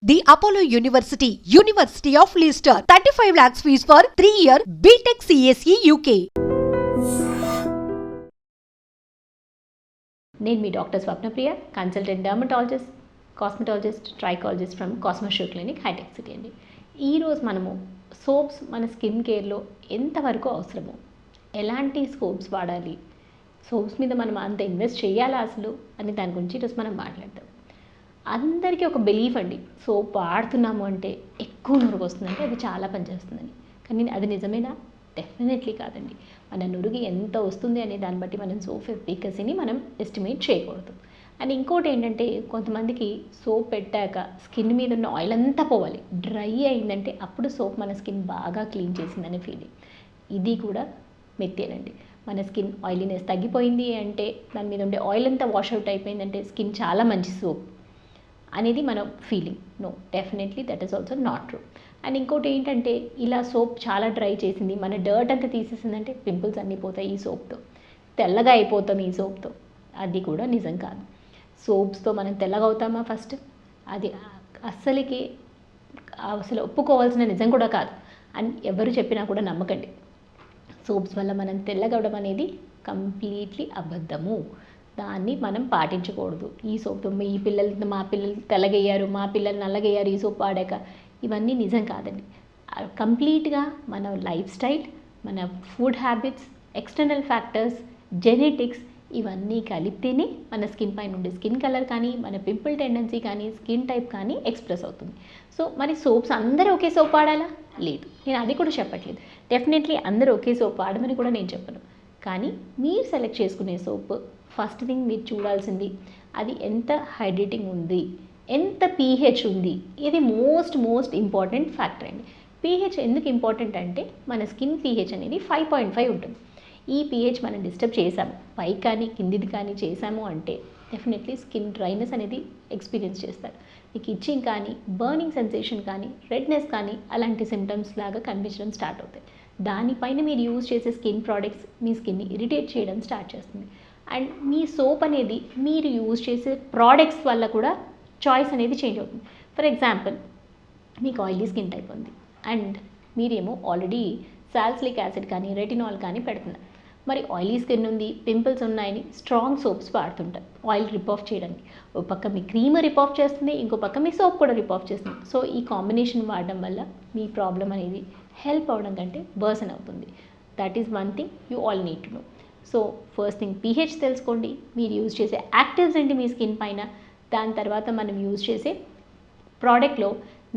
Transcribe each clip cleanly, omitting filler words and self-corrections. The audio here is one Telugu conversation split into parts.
The Apollo University, University of Leicester. 35 lakhs fees for 3-year BTech CSE UK. నేను మీ doctor Swapnapriya, consultant dermatologist, cosmetologist, trichologist from Cosmosure clinic, Hitech City అండి. ఈరోజు మనము సోప్స్ మన స్కిన్ కేర్లో ఎంతవరకు అవసరమో, ఎలాంటి సోప్స్ వాడాలి, సోప్స్ మీద మనం అంత ఇన్వెస్ట్ చేయాలా అసలు అని దాని గురించి ఈరోజు మనం మాట్లాడదాం. అందరికీ ఒక బిలీఫ్ అండి, సోప్ వాడుతున్నాము అంటే ఎక్కువ నురుగు వస్తుందంటే అది చాలా పనిచేస్తుందని. కానీ అది నిజమేనా? డెఫినెట్లీ కాదండి. మన నురుగు ఎంత వస్తుంది అనే దాన్ని బట్టి మనం సోప్ ఎఫికసీని మనం ఎస్టిమేట్ చేయకూడదు. అండ్ ఇంకోటి ఏంటంటే, కొంతమందికి సోప్ పెట్టాక స్కిన్ మీద ఉన్న ఆయిల్ అంతా పోవాలి, డ్రై అయిందంటే అప్పుడు సోప్ మన స్కిన్ బాగా క్లీన్ చేసిందనే ఫీలింగ్. ఇది కూడా మెత్తేనండి. మన స్కిన్ ఆయిలీనెస్ తగ్గిపోయింది అంటే, దాని మీద ఉండే ఆయిల్ అంతా వాష్అవుట్ అయిపోయిందంటే స్కిన్ చాలా మంచి సోప్ అనేది మనం feeling. No, definitely that is also not true. And ఇంకోటి ఏంటంటే, ఇలా సోప్ చాలా డ్రై చేసింది, మన డర్ట్ అంతా తీసేసిందంటే పింపుల్స్ అన్నీ పోతాయి ఈ సోప్తో, తెల్లగా అయిపోతాం ఈ సోప్తో. అది కూడా నిజం కాదు. సోప్స్తో మనం తెల్లగా అవుతామా? ఫస్ట్ అది అసలు ఒప్పుకోవాల్సిన నిజం కూడా కాదు అని ఎవరు చెప్పినా కూడా నమ్మకండి. సోప్స్ వల్ల మనం తెల్లగవడం అనేది కంప్లీట్లీ అబద్ధము. దాన్ని మనం పాటించకూడదు. ఈ సోప్తో మా పిల్లలు తెల్లగయ్యారు, మా పిల్లలు నల్లగయ్యారు ఈ సోప్ వాడాక, ఇవన్నీ నిజం కాదండి. కంప్లీట్గా మన లైఫ్ స్టైల్, మన food habits, external factors, genetics ఇవన్నీ కలిపితేనే మన స్కిన్ పైన ఉండే స్కిన్ కలర్ కానీ, మన పింపుల్ టెండెన్సీ కానీ, స్కిన్ టైప్ కానీ ఎక్స్ప్రెస్ అవుతుంది. సో మరి సోప్స్ అందరూ ఒకే సోప్ వాడాలా? లేదు, నేను అది కూడా చెప్పట్లేదు. డెఫినెట్లీ అందరూ ఒకే సోప్ వాడమని కూడా నేను చెప్పను. కానీ మీరు సెలెక్ట్ చేసుకునే సోప్ ఫస్ట్ థింగ్ మీరు చూడాల్సింది అది ఎంత హైడ్రేటింగ్ ఉంది, ఎంత పీహెచ్ ఉంది. ఇది మోస్ట్ ఇంపార్టెంట్ ఫ్యాక్టర్ అండి. పీహెచ్ ఎందుకు ఇంపార్టెంట్ అంటే, మన స్కిన్ పీహెచ్ అనేది 5.5 ఉంటుంది. ఈ పీహెచ్ మనం డిస్టర్బ్ చేసాము, పై కానీ కిందిది కానీ చేసాము అంటే డెఫినెట్లీ స్కిన్ డ్రైనెస్ అనేది ఎక్స్పీరియన్స్ చేస్తారు. మీకు ఇచ్చింగ్ కానీ, బర్నింగ్ సెన్సేషన్ కానీ, రెడ్నెస్ కానీ అలాంటి సిమ్టమ్స్ లాగా కనిపించడం స్టార్ట్ అవుతాయి. దానిపైన మీరు యూజ్ చేసే స్కిన్ ప్రోడక్ట్స్ మీ స్కిన్ని ఇరిటేట్ చేయడం స్టార్ట్ చేస్తుంది. అండ్ మీ సోప్ అనేది మీరు యూజ్ చేసే ప్రోడక్ట్స్ వల్ల కూడా చాయిస్ అనేది చేంజ్ అవుతుంది. ఫర్ ఎగ్జాంపుల్, మీకు ఆయిలీ స్కిన్ టైప్ ఉంది అండ్ మీరేమో ఆల్రెడీ సాల్సిలిక్ యాసిడ్ కానీ, రెటినాల్ కానీ పెడుతున్నారు. మరి ఆయిలీ స్కిన్ ఉంది, పింపుల్స్ ఉన్నాయని స్ట్రాంగ్ సోప్స్ వాడుతుంటారు ఆయిల్ రిప్ ఆఫ్ చేయడానికి. ఒక పక్క మీ క్రీమ్ రిప్ ఆఫ్ చేస్తుంది, ఇంకో పక్క మీ సోప్ కూడా రిప్ ఆఫ్ చేస్తుంది. సో ఈ కాంబినేషన్ వాడడం వల్ల మీ ప్రాబ్లం అనేది హెల్ప్ అవడం కంటే వర్సన్ అవుతుంది. That is one thing you all need to know. So first thing pH తెలుసుకోండి, మీరు యూజ్ చేసే యాక్టివ్స్ ఏంటి మీ స్కిన్ పైన, దాని తర్వాత మనం యూజ్ చేసే ప్రోడక్ట్లో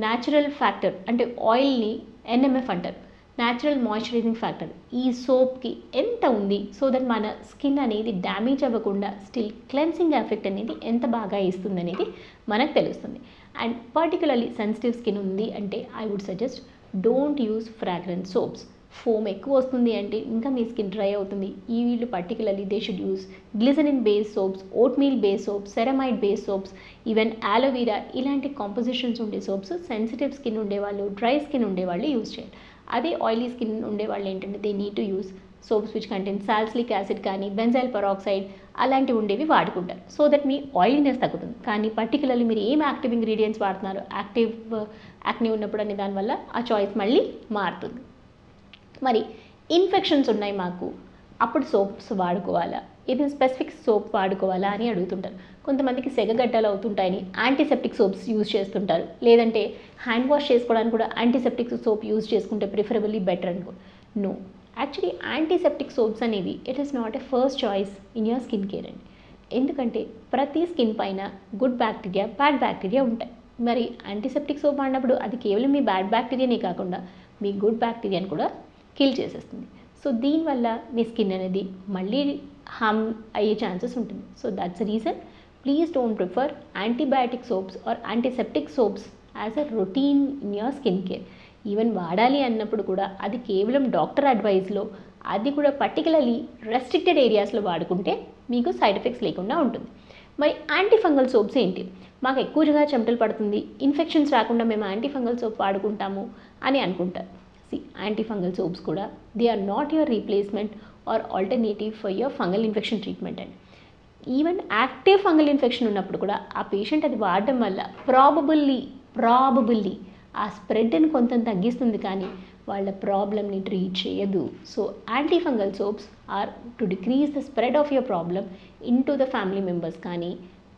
న్యాచురల్ ఫ్యాక్టర్ అంటే ఆయిల్ని ఎన్ఎంఎఫ్ అంటారు, న్యాచురల్ మాయిశ్చరైజింగ్ ఫ్యాక్టర్ ఈ సోప్కి ఎంత ఉంది, సో దట్ మన స్కిన్ అనేది డ్యామేజ్ అవ్వకుండా స్టిల్ క్లెన్సింగ్ ఎఫెక్ట్ అనేది ఎంత బాగా ఇస్తుంది అనేది మనకు తెలుస్తుంది. అండ్ పర్టికులర్లీ సెన్సిటివ్ స్కిన్ ఉంది అంటే I would suggest don't use fragrance soaps. Foam ఎక్కువ వస్తుంది అంటే ఇంకా మీ స్కిన్ డ్రై అవుతుంది. ఈ వీళ్ళు particularly they should use glycerine base soaps, oatmeal base soaps, ceramide base soaps, even ఆలోవీరా ఇలాంటి కాంపోజిషన్స్ ఉండే సోప్స్ సెన్సిటివ్ స్కిన్ ఉండేవాళ్ళు, డ్రై స్కిన్ ఉండేవాళ్ళు యూజ్ చేయాలి. అదే ఆయిలీ స్కిన్ ఉండేవాళ్ళు ఏంటంటే they need to use soaps which contain salicylic acid కానీ, బెంజైల్ పెరాక్సైడ్ అలాంటివి ఉండేవి వాడుకుంటారు. సో దట్ మీ ఆయిలీనెస్ తగ్గుతుంది. కానీ పర్టికులర్లీ మీరు ఏం యాక్టివ్ ఇంగ్రీడియంట్స్ వాడుతున్నారు, యాక్ని ఉన్నప్పుడు అనే దానివల్ల ఆ చాయిస్ మళ్ళీ మారుతుంది. మరి ఇన్ఫెక్షన్స్ ఉన్నాయి మాకు, అప్పుడు సోప్స్ వాడుకోవాలా, ఏదైనా స్పెసిఫిక్ సోప్ వాడుకోవాలా అని అడుగుతుంటారు. కొంతమందికి సెగగడ్డలు అవుతుంటాయని యాంటీసెప్టిక్ సోప్స్ యూజ్ చేస్తుంటారు, లేదంటే హ్యాండ్ వాష్ చేసుకోవడానికి కూడా యాంటీసెప్టిక్ సోప్ యూజ్ చేసుకుంటే ప్రిఫరబుల్లీ బెటర్ అనుకో. నో, యాక్చువల్లీ యాంటీసెప్టిక్ సోప్స్ అనేవి it is not a first choice in your skin care అండి. ఎందుకంటే ప్రతి స్కిన్ పైన గుడ్ బ్యాక్టీరియా, బ్యాడ్ బ్యాక్టీరియా ఉంటాయి. మరి యాంటీసెప్టిక్ సోప్ వాడినప్పుడు అది కేవలం మీ బ్యాడ్ బ్యాక్టీరియానే కాకుండా మీ గుడ్ బ్యాక్టీరియాని కూడా కిల్ చేసేస్తుంది. సో దీనివల్ల మీ స్కిన్ అనేది మళ్ళీ హార్మ్ అయ్యే ఛాన్సెస్ ఉంటుంది. So that's reason please don't prefer antibiotic soaps or antiseptic soaps as a routine in your skin care. Even వాడాలి అన్నప్పుడు కూడా అది కేవలం డాక్టర్ అడ్వైస్లో, అది కూడా పర్టికులర్లీ రెస్ట్రిక్టెడ్ ఏరియాస్లో వాడుకుంటే మీకు సైడ్ ఎఫెక్ట్స్ లేకుండా ఉంటుంది. మరి యాంటీఫంగల్ సోప్స్ ఏంటి? మాకు ఎక్కువగా చెమటలు పడుతుంది, ఇన్ఫెక్షన్స్ రాకుండా మేము యాంటీఫంగల్ సోప్ వాడుకుంటాము అని అనుకుంటారు. యాంటీఫంగల్ సోప్స్ కూడా they are not your replacement or alternative for your fungal infection treatment అండి. ఈవెన్ యాక్టివ్ ఫంగల్ ఇన్ఫెక్షన్ ఉన్నప్పుడు కూడా ఆ పేషెంట్ అది వాడడం వల్ల ప్రాబబుల్లీ ప్రాబబుల్లీ ఆ స్ప్రెడ్ని కొంత తగ్గిస్తుంది కానీ వాళ్ళ ప్రాబ్లమ్ని ట్రీట్ చేయదు. So antifungal soaps are to decrease the spread of your problem into the family members కానీ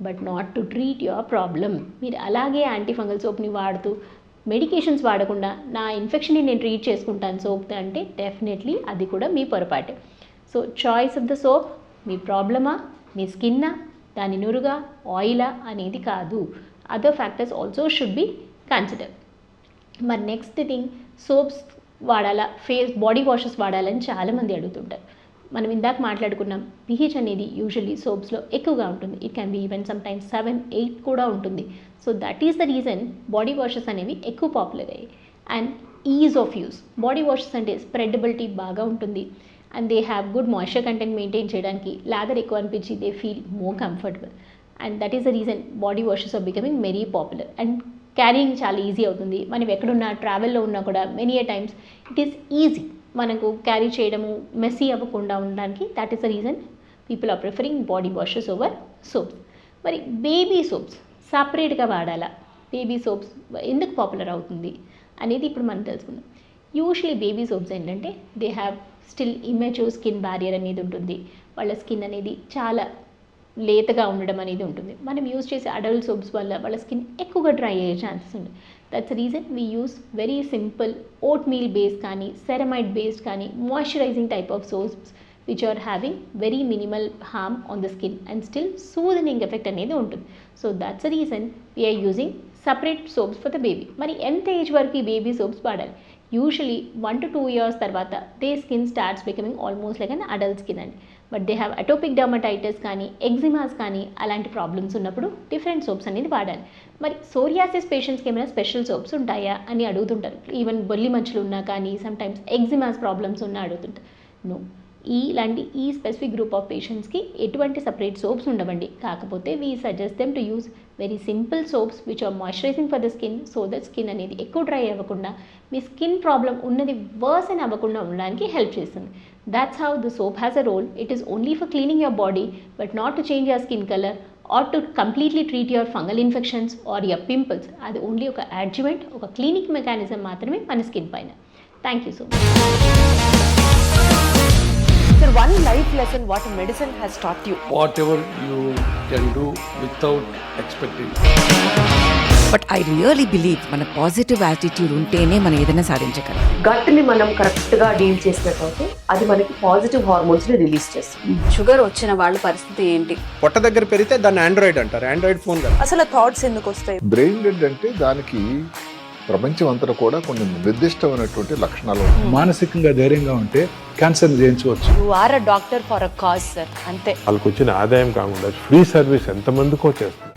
but not to treat your problem. మీరు అలాగే యాంటీఫంగల్ సోప్ని వాడుతూ మెడికేషన్స్ వాడకుండా నా ఇన్ఫెక్షన్ని నేను ట్రీట్ చేసుకుంటాను సోప్ అంటే డెఫినెట్లీ అది కూడా మీ పొరపాటే. So choice of the soap మీ ప్రాబ్లమా, మీ స్కిన్నా, దాని నురుగా, ఆయిలా అనేది కాదు. Other factors also should be consider. మరి నెక్స్ట్ థింగ్, సోప్స్ వాడాలా, బాడీ వాషెస్ వాడాలని చాలామంది అడుగుతుంటారు. మనం ఇందాక మాట్లాడుకున్నాం pH అనేది యూజువల్లీ సోప్స్లో ఎక్కువగా ఉంటుంది. It can be even sometimes 7-8 కూడా ఉంటుంది. So that is the reason body washes అనేవి ఎక్కువ పాపులర్ అయ్యాయి. And ease of use, body washes అంటే స్ప్రెడబిలిటీ బాగా ఉంటుంది and they have good moisture content maintain చేయడానికి లాదర్ ఎక్కువ అనిపించి they feel more comfortable. And that is the reason body washes are becoming very popular. And carrying చాలా ఈజీ అవుతుంది. మనం ఎక్కడున్నా ట్రావెల్లో ఉన్నా కూడా many a times it is easy మనకు క్యారీ చేయడము, మెస్సీ అవ్వకుండా ఉండడానికి. That is the reason people are preferring body washes over soaps. మరి బేబీ సోప్స్ సపరేట్గా వాడాలా, బేబీ సోప్స్ ఎందుకు పాపులర్ అవుతుంది అనేది ఇప్పుడు మనం తెలుసుకుందాం. యూజువలీ బేబీ సోప్స్ ఏంటంటే they have still immature skin barrier అనేది ఉంటుంది. వాళ్ళ స్కిన్ అనేది చాలా లేతగా ఉండడం అనేది ఉంటుంది. మనం యూజ్ చేసే అడల్ట్ సోప్స్ వల్ల వాళ్ళ స్కిన్ ఎక్కువగా డ్రై అయ్యే ఛాన్సెస్ ఉంది. That's reason we use very simple oat meal based కానీ సెరమైడ్ బేస్డ్ కానీ moisturizing type of soaps which are having very minimal harm on the skin and still soothing effect అనేది ఉంటుంది. So that's reason we are using separate soaps for the baby. మరి ఎంత ఏజ్ వరకు ఈ బేబీ సోప్స్ వాడాలి? యూజువలీ 1 to 2 years తర్వాత they skin starts becoming almost like an adult skin అండి. But they have atopic dermatitis కానీ ఎగ్జిమాస్ కానీ అలాంటి ప్రాబ్లమ్స్ ఉన్నప్పుడు డిఫరెంట్ సోప్స్ అనేది వాడాలి. మరి సోరియాసిస్ పేషెంట్స్కి ఏమైనా స్పెషల్ సోప్స్ ఉంటాయా అని అడుగుతుంటారు. ఈవెన్ బొల్లి మంచులు ఉన్నా కానీ సమ్టైమ్స్ ఎగ్జిమాస్ ప్రాబ్లమ్స్ ఉన్నా అడుగుతుంటారు. నో, ఈ స్పెసిఫిక్ గ్రూప్ ఆఫ్ పేషెంట్స్కి ఎటువంటి సపరేట్ సోప్స్ ఉండవండి. కాకపోతే we suggest them to use very simple soaps which are moisturizing for the skin so that skin అనేది ఎక్కువ డ్రై అవ్వకుండా మీ స్కిన్ ప్రాబ్లం ఉన్నది వర్సన్ అవ్వకుండా ఉండడానికి హెల్ప్ చేస్తుంది. That's how the soap has a role. It is only for cleaning your body but not to change your skin color or to completely treat your fungal infections or your pimples. అది ఓన్లీ ఒక అడ్జువెంట్, ఒక క్లినిక్ మెకానిజం మాత్రమే మన స్కిన్ పైన. Thank you so much. Sir, one life lesson what medicine has taught you. Whatever you can do without expecting. But I really believe మన పాజిటివ్ యాటిట్యూడ్ ఉంటేనే మనం ఏదైనా సాధించగలం. గట్ని మనం కరెక్ట్గా డీల్ చేసినట్లయితే అది మనకి పాజిటివ్ హార్మోన్స్ని రిలీజ్ చేస్తుంది. షుగర్ వచ్చిన వాళ్ళ పరిస్థితి ఏంటి? పొట్ట దగ్గర పెరిగితే దాన్ని ఆండ్రాయిడ్ అంటారు, ఆండ్రాయిడ్ ఫోన్ కదా. అసలు థాట్స్ ఎందుకు వస్తాయి? బ్రెయిన్ డెడ్ అంటే దానికి ప్రపంచం అంతా కూడా కొన్ని నిర్దిష్టమైనటువంటి లక్షణాలు ఉన్నాయి. మానసికంగా ధైర్యంగా ఉంటే క్యాన్సర్ జయించవచ్చు. You are a doctor for a cause sir, అంతే. వాళ్ళకి వచ్చిన ఆదాయం కాకుండా ఫ్రీ సర్వీస్ ఎంతమందికో చేస్తుంది.